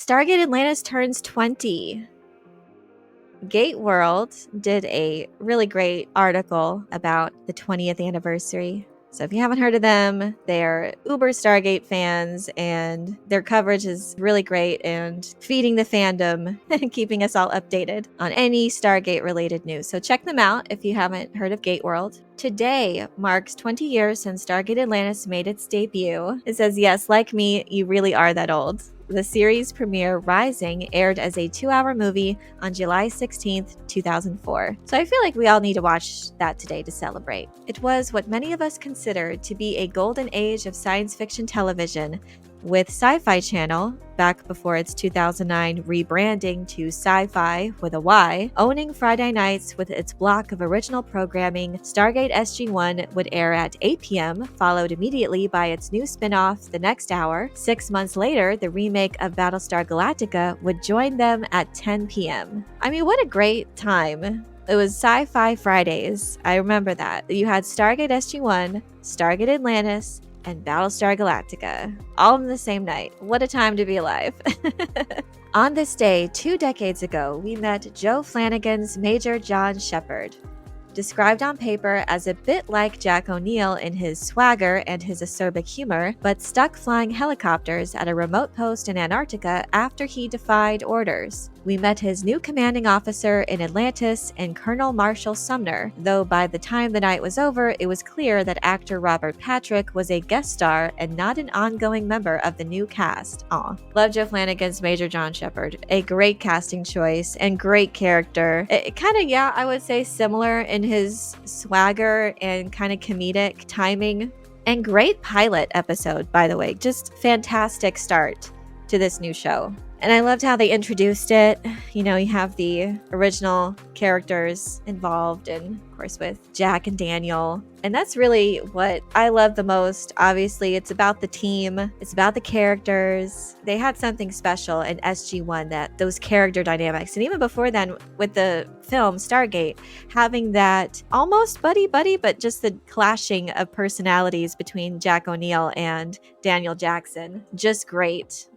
Stargate Atlantis turns 20. Gate World did a really great article about the 20th anniversary. So if you haven't heard of them, they're uber Stargate fans, and their coverage is really great and feeding the fandom and keeping us all updated on any Stargate related news. So check them out if you haven't heard of Gate World. Today marks 20 years since Stargate Atlantis made its debut. It says, yes, like me, you really are that old. The series premiere, Rising, aired as a 2-hour movie on July 16th, 2004. So I feel like we all need to watch that today to celebrate. It was what many of us consider to be a golden age of science fiction television, with Sci-Fi Channel, back before its 2009 rebranding to Sci-Fi with a Y, owning Friday nights with its block of original programming. Stargate SG-1 would air at 8 p.m., followed immediately by its new spin-off the next hour. 6 months later, the remake of Battlestar Galactica would join them at 10 p.m. I mean, what a great time. It was Sci-Fi Fridays. I remember that. You had Stargate SG-1, Stargate Atlantis, and Battlestar Galactica, all in the same night. What a time to be alive. On this day, 2 decades ago, we met Joe Flanagan's Major John Shepard. Described on paper as a bit like Jack O'Neill in his swagger and his acerbic humor, but stuck flying helicopters at a remote post in Antarctica after he defied orders. We met his new commanding officer in Atlantis in Colonel Marshall Sumner, though by the time the night was over, it was clear that actor Robert Patrick was a guest star and not an ongoing member of the new cast. Aw. Love Joe Flanagan's Major John Shepard. A great casting choice and great character. It kind of, yeah, I would say similar in his swagger and kind of comedic timing. And great pilot episode, by the way. Just fantastic start to this new show. And I loved how they introduced it. You know, you have the original characters involved, and of course with Jack and Daniel. And that's really what I love the most. Obviously, it's about the team. It's about the characters. They had something special in SG-1, that those character dynamics. And even before then, with the film Stargate, having that almost buddy-buddy, but just the clashing of personalities between Jack O'Neill and Daniel Jackson. Just great.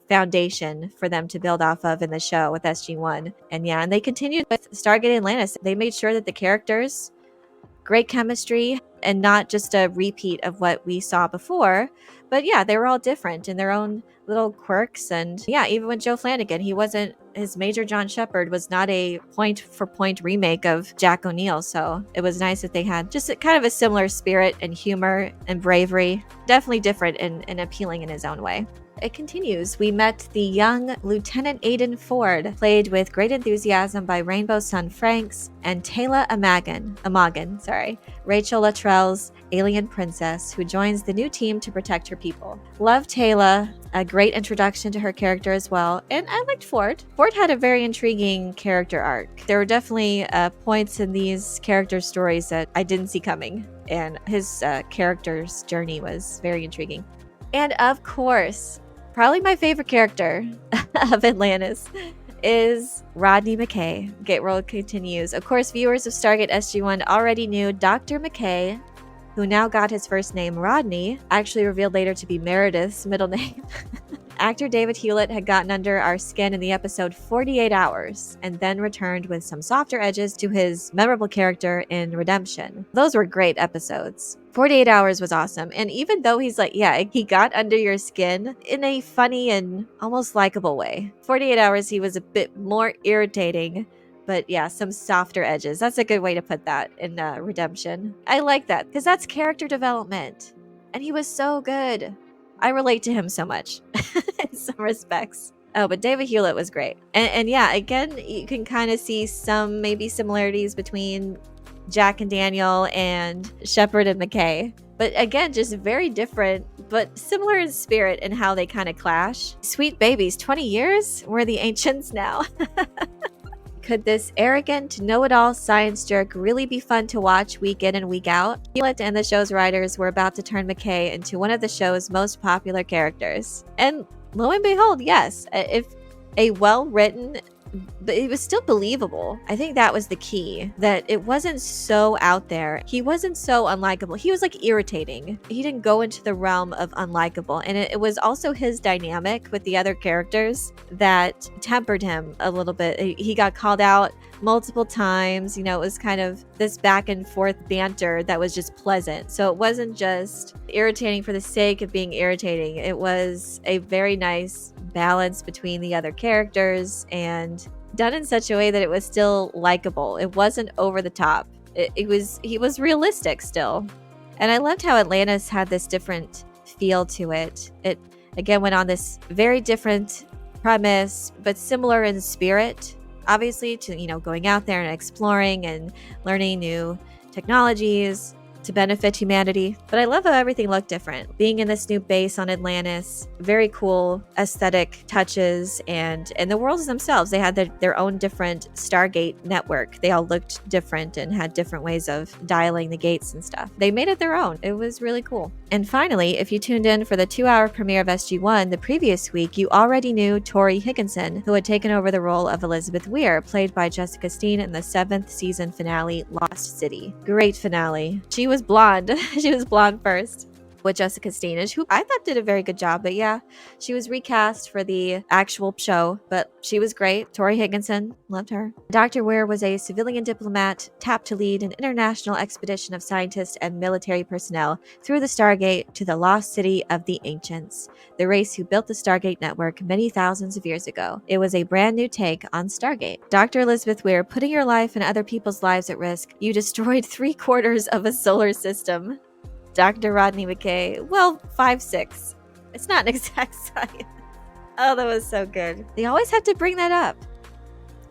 Foundation for them to build off of in the show with SG-1. And yeah, and they continued with Stargate Atlantis. They made sure that the characters, great chemistry, and not just a repeat of what we saw before. But yeah, they were all different in their own little quirks. And yeah, even with Joe Flanagan, his Major John Shepard was not a point-for-point remake of Jack O'Neill. So it was nice that they had just kind of a similar spirit and humor and bravery. Definitely different and appealing in his own way. It continues. We met the young Lieutenant Aiden Ford, played with great enthusiasm by Rainbow Sun Franks, and Tayla Amagan, Rachel Luttrell's alien princess, who joins the new team to protect her people. Love Tayla, a great introduction to her character as well, and I liked Ford. Ford had a very intriguing character arc. There were definitely points in these character stories that I didn't see coming, and his character's journey was very intriguing. And of course, probably my favorite character of Atlantis is Rodney McKay. Gate World continues. Of course, viewers of Stargate SG-1 already knew Dr. McKay, who now got his first name Rodney, actually revealed later to be Meredith's middle name. Actor David Hewlett had gotten under our skin in the episode 48 Hours, and then returned with some softer edges to his memorable character in Redemption. Those were great episodes. 48 Hours was awesome, and even though he's like, yeah, he got under your skin in a funny and almost likable way. 48 Hours, he was a bit more irritating, but yeah, some softer edges. That's a good way to put that in Redemption. I like that, because that's character development, and he was so good. I relate to him so much in some respects. Oh, but David Hewlett was great. And yeah, again, you can kind of see some maybe similarities between Jack and Daniel and Shepard and McKay. But again, just very different, but similar in spirit and how they kind of clash. Sweet babies, 20 years? We're the ancients now. Could this arrogant, know-it-all science jerk really be fun to watch week in and week out? Hewlett and the show's writers were about to turn McKay into one of the show's most popular characters. And lo and behold, yes, if a well-written, but it was still believable. I think that was the key, that it wasn't so out there. He wasn't so unlikable. He was like irritating. He didn't go into the realm of unlikable. And it was also his dynamic with the other characters that tempered him a little bit. He got called out multiple times. It was kind of this back and forth banter that was just pleasant. So it wasn't just irritating for the sake of being irritating. It was a very nice balance between the other characters and done in such a way that it was still likable. It wasn't over the top. He was realistic still. And I loved how Atlantis had this different feel to it. It again went on this very different premise, but similar in spirit, obviously, to going out there and exploring and learning new technologies to benefit humanity. But I love how everything looked different. Being in this new base on Atlantis, very cool aesthetic touches, and the worlds themselves, they had their own different Stargate network. They all looked different and had different ways of dialing the gates and stuff. They made it their own. It was really cool. And finally, if you tuned in for the 2-hour premiere of SG-1 the previous week, you already knew Tori Higginson, who had taken over the role of Elizabeth Weir, played by Jessica Steen in the 7th season finale, Lost City. Great finale. She was blonde. She was blonde first. With Jessica Steen, who I thought did a very good job. But yeah, she was recast for the actual show, but she was great. Tori Higginson, loved her. Dr. Weir was a civilian diplomat tapped to lead an international expedition of scientists and military personnel through the Stargate to the lost city of the Ancients, the race who built the Stargate network many thousands of years ago. It was a brand new take on Stargate. Dr. Elizabeth Weir, putting your life and other people's lives at risk, you destroyed 3/4 of a solar system. Dr. Rodney McKay, well, 5'6". It's not an exact science. Oh, that was so good. They always have to bring that up.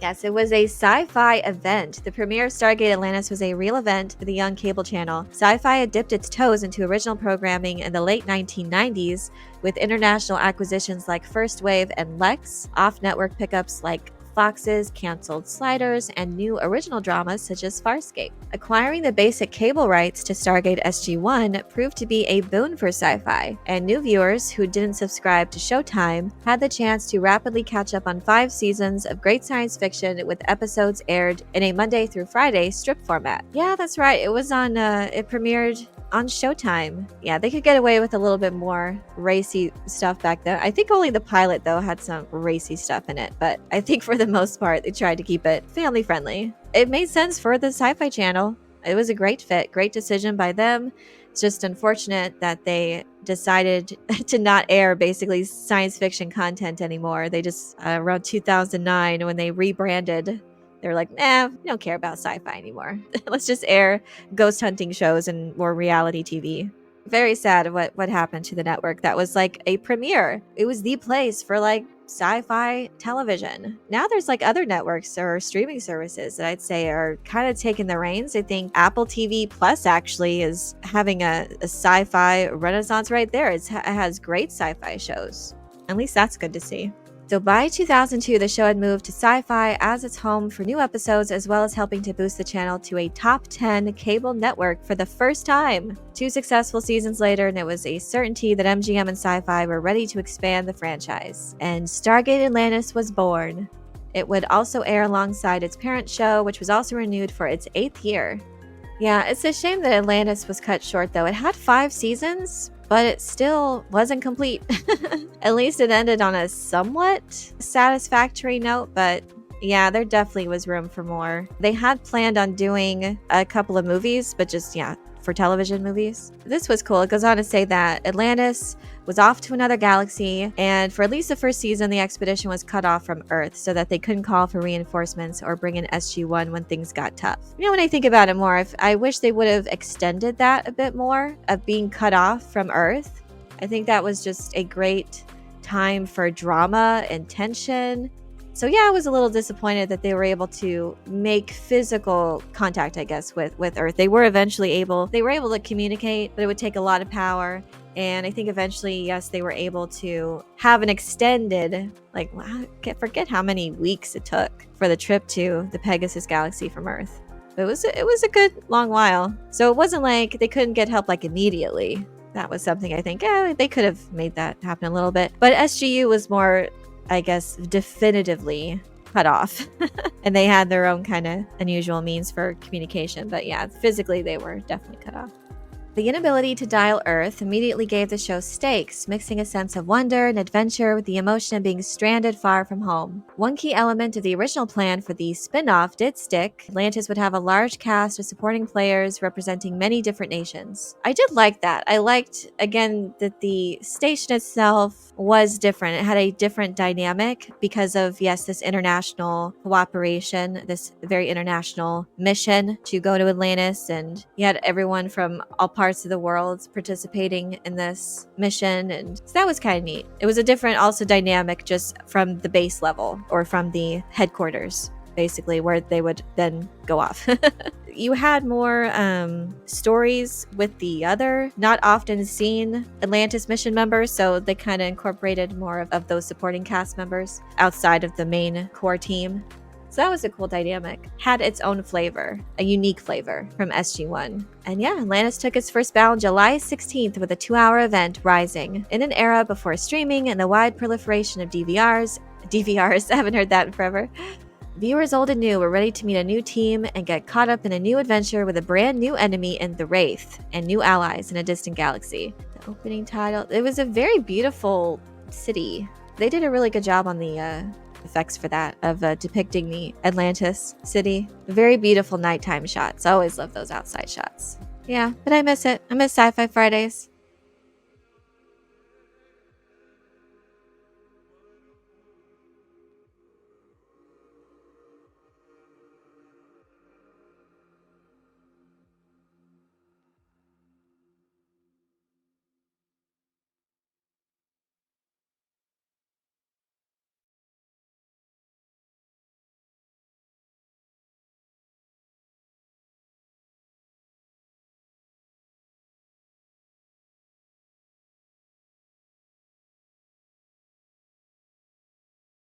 Yes, it was a sci-fi event. The premiere of Stargate Atlantis was a real event for the young cable channel. Sci-fi had dipped its toes into original programming in the late 1990s with international acquisitions like First Wave and Lex, off-network pickups like Fox's canceled Sliders, and new original dramas such as Farscape. Acquiring the basic cable rights to Stargate SG-1 proved to be a boon for sci-fi, and new viewers who didn't subscribe to Showtime had the chance to rapidly catch up on 5 seasons of great science fiction with episodes aired in a Monday through Friday strip format. Yeah, that's right. It was on, it premiered on Showtime. Yeah, they could get away with a little bit more racy stuff back then. I think only the pilot, though, had some racy stuff in it, but I think for the most part, they tried to keep it family friendly. It made sense for the Sci-Fi Channel. It was a great fit, great decision by them. It's just unfortunate that they decided to not air basically science fiction content anymore. They just, around 2009, when they rebranded, they're like, nah, we don't care about sci-fi anymore. Let's just air ghost hunting shows and more reality TV. Very sad what happened to the network. That was like a premiere. It was the place for like sci-fi television. Now there's like other networks or streaming services that I'd say are kind of taking the reins. I think Apple TV Plus actually is having a sci-fi renaissance right there. It has great sci-fi shows. At least that's good to see. So by 2002, the show had moved to Sci-Fi as its home for new episodes, as well as helping to boost the channel to a top 10 cable network for the first time. 2 successful seasons later, and it was a certainty that MGM and Sci-Fi were ready to expand the franchise. And Stargate Atlantis was born. It would also air alongside its parent show, which was also renewed for its 8th year. Yeah, it's a shame that Atlantis was cut short, though. It had 5 seasons, but it still wasn't complete. At least it ended on a somewhat satisfactory note, but yeah, there definitely was room for more. They had planned on doing a couple of movies, but just, yeah, for television movies. This was cool. It goes on to say that Atlantis was off to another galaxy, and for at least the first season, the expedition was cut off from Earth so that they couldn't call for reinforcements or bring in SG-1 when things got tough. When I think about it more, I wish they would have extended that a bit more, of being cut off from Earth. I think that was just a great time for drama and tension. So yeah, I was a little disappointed that they were able to make physical contact, I guess, with Earth. They were able to communicate, but it would take a lot of power. And I think eventually, yes, they were able to have an extended, I forget how many weeks it took for the trip to the Pegasus galaxy from Earth. But it was a good long while. So it wasn't like they couldn't get help immediately. That was something I think, they could have made that happen a little bit. But SGU was more, I guess, definitively cut off. And they had their own kind of unusual means for communication. But yeah, physically, they were definitely cut off. The inability to dial Earth immediately gave the show stakes, mixing a sense of wonder and adventure with the emotion of being stranded far from home. One key element of the original plan for the spin-off did stick. Atlantis would have a large cast of supporting players representing many different nations. I did like that. I liked, again, that the station itself was different. It had a different dynamic because of, yes, this international cooperation, this very international mission to go to Atlantis, and you had everyone from all parts of the world participating in this mission, and so that was kind of neat. It was a different also dynamic just from the base level or from the headquarters, basically, where they would then go off. You had more stories with the other not often seen Atlantis mission members, so they kind of incorporated more of those supporting cast members outside of the main core team. So that was a cool dynamic. Had its own flavor, a unique flavor from SG-1. And yeah, Atlantis took its first bow on July 16th with a 2-hour event, Rising. In an era before streaming and the wide proliferation of DVRs, I haven't heard that in forever, viewers old and new were ready to meet a new team and get caught up in a new adventure with a brand new enemy in the Wraith and new allies in a distant galaxy. The opening title, it was a very beautiful city. They did a really good job on the effects for that, of depicting the Atlantis city. Very beautiful nighttime shots. I always love those outside shots. Yeah, but I miss it. I miss Sci-Fi Fridays.